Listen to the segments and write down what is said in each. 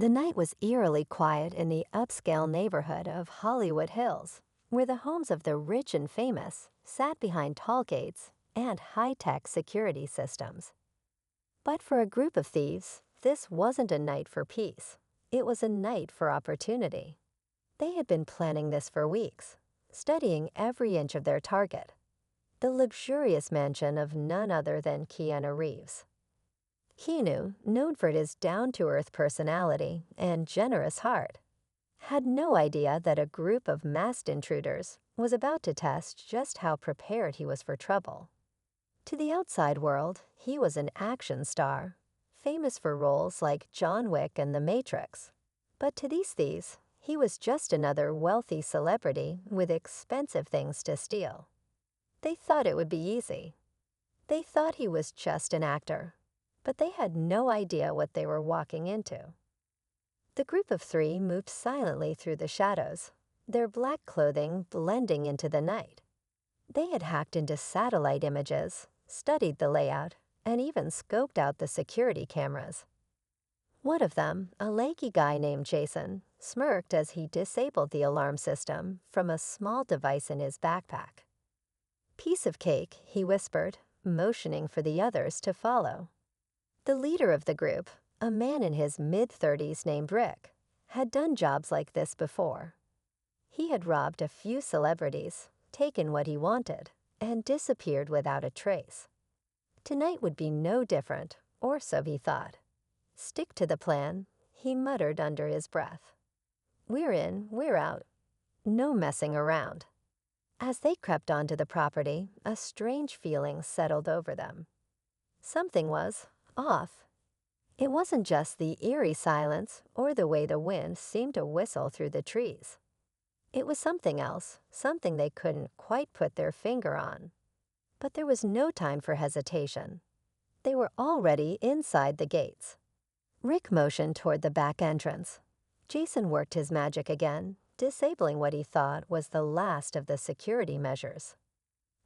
The night was eerily quiet in the upscale neighborhood of Hollywood Hills, where the homes of the rich and famous sat behind tall gates and high-tech security systems. But for a group of thieves, this wasn't a night for peace. It was a night for opportunity. They had been planning this for weeks, studying every inch of their target, the luxurious mansion of none other than Keanu Reeves. Keanu, known for his down-to-earth personality and generous heart, had no idea that a group of masked intruders was about to test just how prepared he was for trouble. To the outside world, he was an action star, famous for roles like John Wick and The Matrix. But to these thieves, he was just another wealthy celebrity with expensive things to steal. They thought it would be easy. They thought he was just an actor, but they had no idea what they were walking into. The group of three moved silently through the shadows, their black clothing blending into the night. They had hacked into satellite images, studied the layout, and even scoped out the security cameras. One of them, a lanky guy named Jason, smirked as he disabled the alarm system from a small device in his backpack. "Piece of cake," he whispered, motioning for the others to follow. The leader of the group, a man in his mid-30s named Rick, had done jobs like this before. He had robbed a few celebrities, taken what he wanted, and disappeared without a trace. Tonight would be no different, or so he thought. "Stick to the plan," he muttered under his breath. "We're in, we're out. No messing around." As they crept onto the property, a strange feeling settled over them. Something was off. It wasn't just the eerie silence or the way the wind seemed to whistle through the trees. It was something else, something they couldn't quite put their finger on. But there was no time for hesitation. They were already inside the gates. Rick motioned toward the back entrance. Jason worked his magic again, disabling what he thought was the last of the security measures.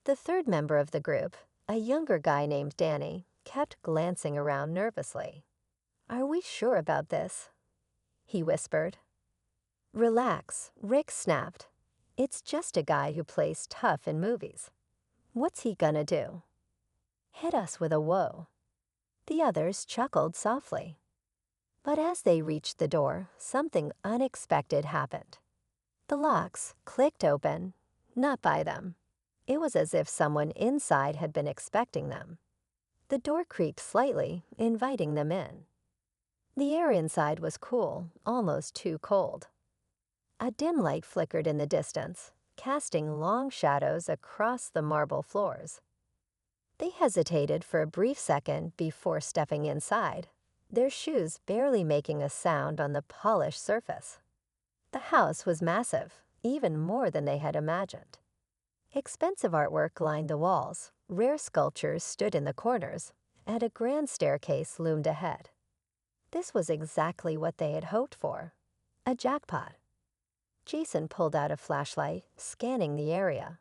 The third member of the group, a younger guy named Danny, kept glancing around nervously. "Are we sure about this?" he whispered. "Relax," Rick snapped. "It's just a guy who plays tough in movies. What's he gonna do?" "Hit us with a woe." The others chuckled softly. But as they reached the door, something unexpected happened. The locks clicked open, not by them. It was as if someone inside had been expecting them. The door creaked slightly, inviting them in. The air inside was cool, almost too cold. A dim light flickered in the distance, casting long shadows across the marble floors. They hesitated for a brief second before stepping inside, their shoes barely making a sound on the polished surface. The house was massive, even more than they had imagined. Expensive artwork lined the walls, rare sculptures stood in the corners, and a grand staircase loomed ahead. This was exactly what they had hoped for, a jackpot. Jason pulled out a flashlight, scanning the area.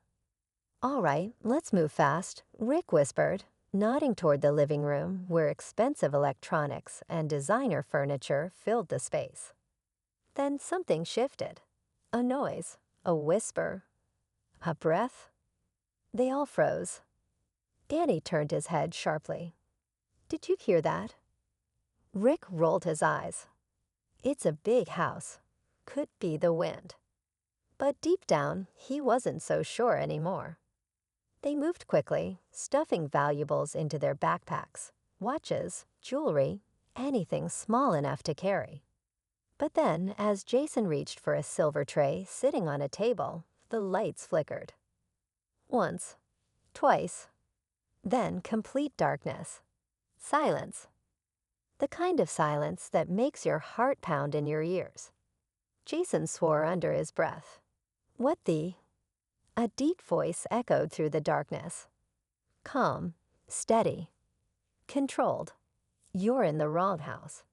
"All right, let's move fast," Rick whispered, nodding toward the living room where expensive electronics and designer furniture filled the space. Then something shifted. A noise, a whisper, a breath. They all froze. Danny turned his head sharply. "Did you hear that?" Rick rolled his eyes. It's a big house. Could be the wind. But deep down, he wasn't so sure anymore. They moved quickly, stuffing valuables into their backpacks, watches, jewelry, anything small enough to carry. But then, as Jason reached for a silver tray sitting on a table, the lights flickered. Once, twice, then complete darkness. Silence. The kind of silence that makes your heart pound in your ears. Jason swore under his breath. "What the—" A deep voice echoed through the darkness. "Calm, steady, controlled. You're in the wrong house."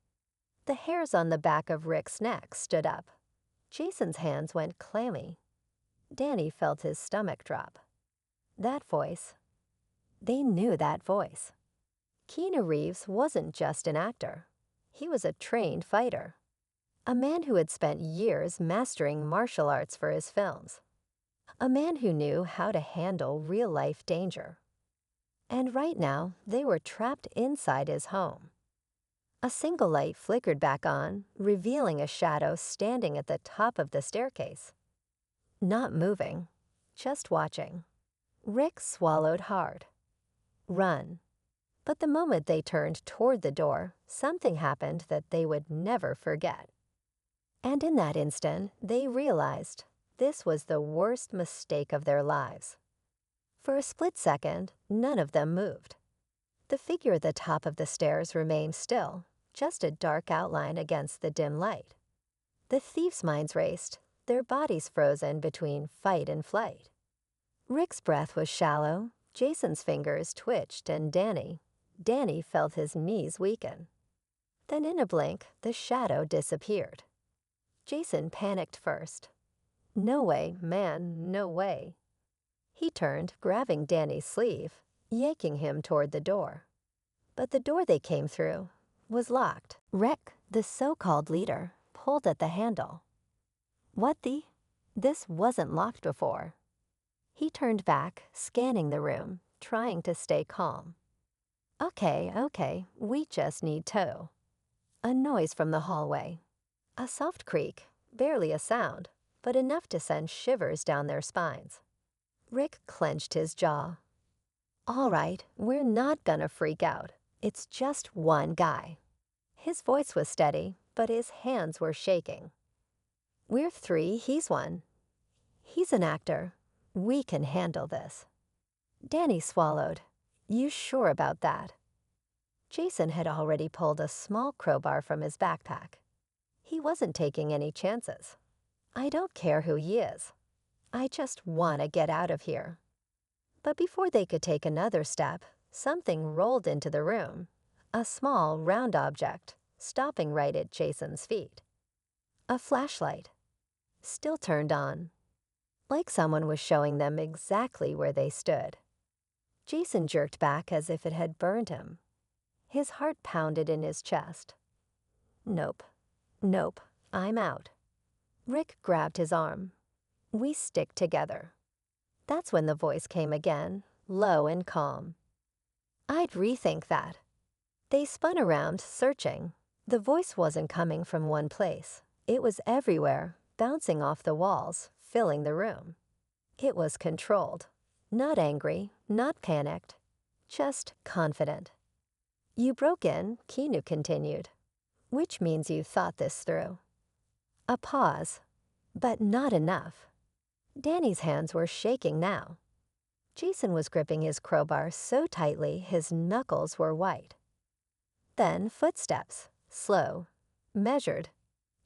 The hairs on the back of Rick's neck stood up. Jason's hands went clammy. Danny felt his stomach drop. That voice. They knew that voice. Keanu Reeves wasn't just an actor. He was a trained fighter. A man who had spent years mastering martial arts for his films. A man who knew how to handle real-life danger. And right now, they were trapped inside his home. A single light flickered back on, revealing a shadow standing at the top of the staircase. Not moving, just watching. Rick swallowed hard. Run. But the moment they turned toward the door, something happened that they would never forget. And in that instant, they realized this was the worst mistake of their lives. For a split second, none of them moved. The figure at the top of the stairs remained still, just a dark outline against the dim light. The thieves' minds raced, their bodies frozen between fight and flight. Rick's breath was shallow, Jason's fingers twitched, and Danny felt his knees weaken. Then in a blink, the shadow disappeared. Jason panicked first. No way, man, no way. He turned, grabbing Danny's sleeve, yanking him toward the door. But the door they came through was locked. Rick, the so-called leader, pulled at the handle. What the? This wasn't locked before. He turned back, scanning the room, trying to stay calm. Okay, we just need tow. A noise from the hallway. A soft creak, barely a sound, but enough to send shivers down their spines. Rick clenched his jaw. All right, we're not gonna freak out. It's just one guy. His voice was steady, but his hands were shaking. We're three, he's one. He's an actor. We can handle this. Danny swallowed. You sure about that? Jason had already pulled a small crowbar from his backpack. He wasn't taking any chances. I don't care who he is. I just want to get out of here. But before they could take another step, something rolled into the room. A small, round object, stopping right at Jason's feet. A flashlight. Still turned on. Like someone was showing them exactly where they stood. Jason jerked back as if it had burned him. His heart pounded in his chest. Nope, I'm out. Rick grabbed his arm. We stick together. That's when the voice came again, low and calm. I'd rethink that. They spun around, searching. The voice wasn't coming from one place. It was everywhere, bouncing off the walls, filling the room. It was controlled. Not angry, not panicked, just confident. You broke in, Keanu continued. Which means you thought this through. A pause, but not enough. Danny's hands were shaking now. Jason was gripping his crowbar so tightly his knuckles were white. Then footsteps, slow, measured,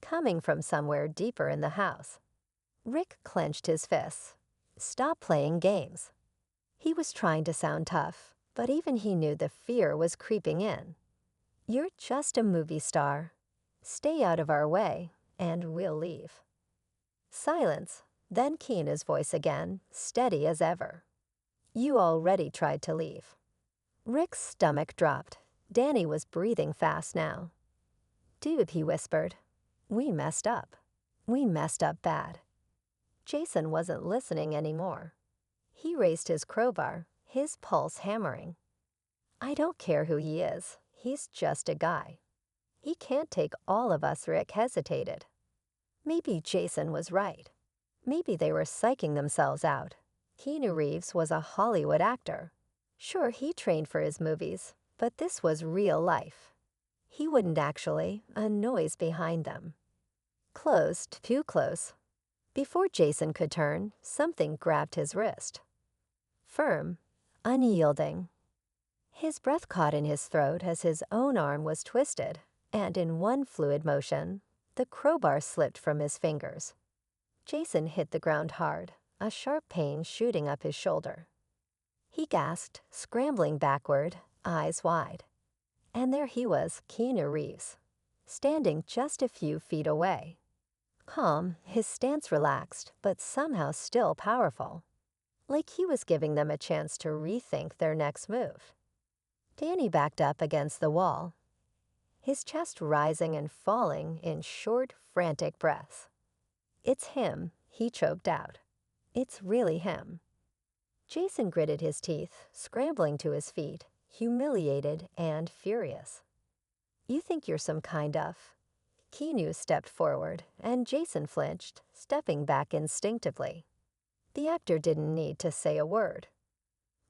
coming from somewhere deeper in the house. Rick clenched his fists. Stop playing games. He was trying to sound tough, but even he knew the fear was creeping in. You're just a movie star. Stay out of our way, and we'll leave. Silence, then Keanu's voice again, steady as ever. You already tried to leave. Rick's stomach dropped. Danny was breathing fast now. Dude, he whispered. We messed up. We messed up bad. Jason wasn't listening anymore. He raised his crowbar, his pulse hammering. I don't care who he is. He's just a guy. He can't take all of us, Rick hesitated. Maybe Jason was right. Maybe they were psyching themselves out. Keanu Reeves was a Hollywood actor. Sure, he trained for his movies, but this was real life. He wouldn't actually, a noise behind them. Closed, too close. Before Jason could turn, something grabbed his wrist. Firm, unyielding. His breath caught in his throat as his own arm was twisted, and in one fluid motion, the crowbar slipped from his fingers. Jason hit the ground hard, a sharp pain shooting up his shoulder. He gasped, scrambling backward, eyes wide. And there he was, Keanu Reeves, standing just a few feet away. Calm, his stance relaxed, but somehow still powerful. Like he was giving them a chance to rethink their next move. Danny backed up against the wall. his chest rising and falling in short, frantic breaths. "It's him," he choked out. "It's really him." Jason gritted his teeth, scrambling to his feet, humiliated and furious. "You think you're some kind of—" Keanu stepped forward, and Jason flinched, stepping back instinctively. The actor didn't need to say a word.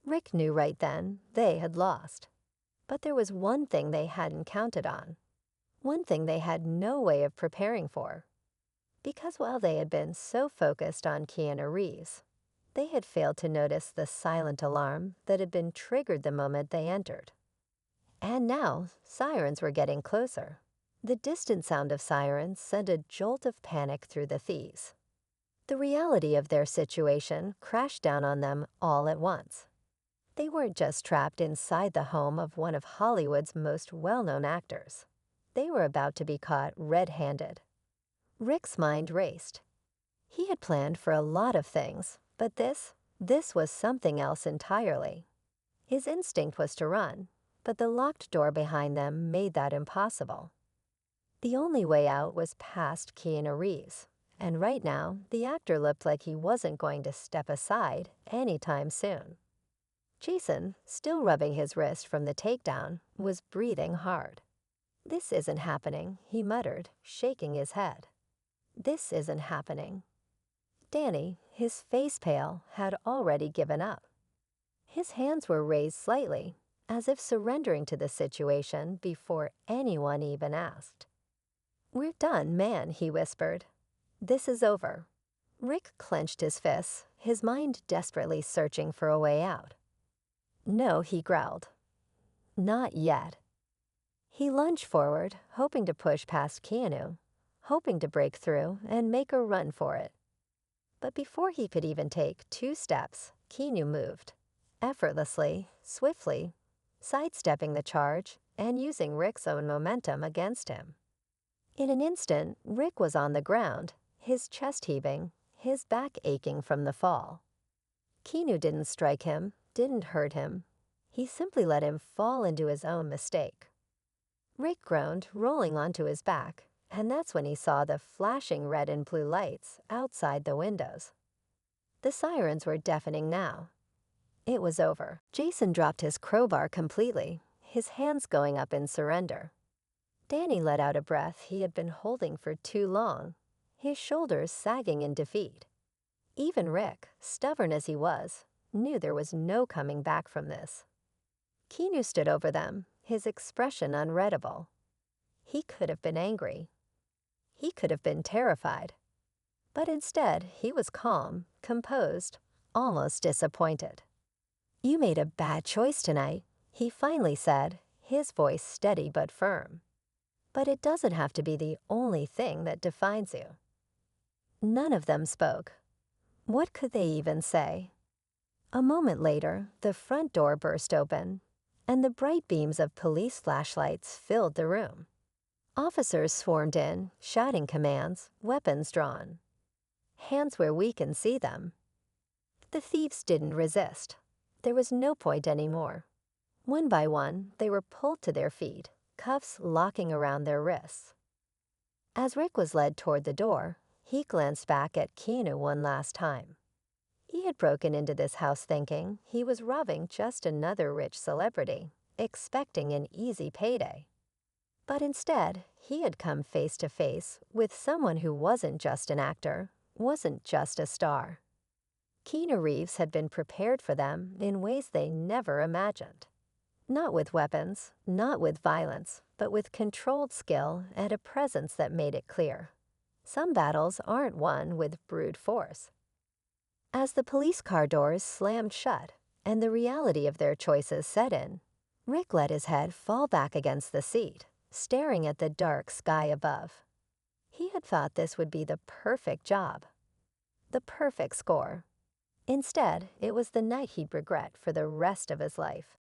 Rick knew right then they had lost. But there was one thing they hadn't counted on. One thing they had no way of preparing for. Because while they had been so focused on Keanu Reeves, they had failed to notice the silent alarm that had been triggered the moment they entered. And now, sirens were getting closer. The distant sound of sirens sent a jolt of panic through the thieves. The reality of their situation crashed down on them all at once. They weren't just trapped inside the home of one of Hollywood's most well-known actors. They were about to be caught red-handed. Rick's mind raced. He had planned for a lot of things, but this was something else entirely. His instinct was to run, but the locked door behind them made that impossible. The only way out was past Keanu Reeves, and right now, the actor looked like he wasn't going to step aside anytime soon. Jason, still rubbing his wrist from the takedown, was breathing hard. "This isn't happening," he muttered, shaking his head. "This isn't happening." Danny, his face pale, had already given up. His hands were raised slightly, as if surrendering to the situation before anyone even asked. "We're done, man," he whispered. "This is over." Rick clenched his fists, his mind desperately searching for a way out. "No," he growled. "Not yet." He lunged forward, hoping to push past Keanu, hoping to break through and make a run for it. But before he could even take 2 steps, Keanu moved, effortlessly, swiftly, sidestepping the charge and using Rick's own momentum against him. In an instant, Rick was on the ground, his chest heaving, his back aching from the fall. Keanu didn't strike him, didn't hurt him. He simply let him fall into his own mistake. Rick groaned, rolling onto his back, and that's when he saw the flashing red and blue lights outside the windows. The sirens were deafening now. It was over. Jason dropped his crowbar completely, his hands going up in surrender. Danny let out a breath he had been holding for too long, his shoulders sagging in defeat. Even Rick, stubborn as he was, knew there was no coming back from this. Keanu stood over them, his expression unreadable. He could have been angry. He could have been terrified. But instead, he was calm, composed, almost disappointed. "You made a bad choice tonight," he finally said, his voice steady but firm. "But it doesn't have to be the only thing that defines you." None of them spoke. What could they even say? A moment later, the front door burst open, and the bright beams of police flashlights filled the room. Officers swarmed in, shouting commands, weapons drawn. "Hands where we can see them." The thieves didn't resist. There was no point anymore. One by one, they were pulled to their feet, cuffs locking around their wrists. As Rick was led toward the door, he glanced back at Keanu one last time. He had broken into this house thinking he was robbing just another rich celebrity, expecting an easy payday. But instead, he had come face to face with someone who wasn't just an actor, wasn't just a star. Keanu Reeves had been prepared for them in ways they never imagined. Not with weapons, not with violence, but with controlled skill and a presence that made it clear. Some battles aren't won with brute force. As the police car doors slammed shut and the reality of their choices set in, Rick let his head fall back against the seat, staring at the dark sky above. He had thought this would be the perfect job, the perfect score. Instead, it was the night he'd regret for the rest of his life.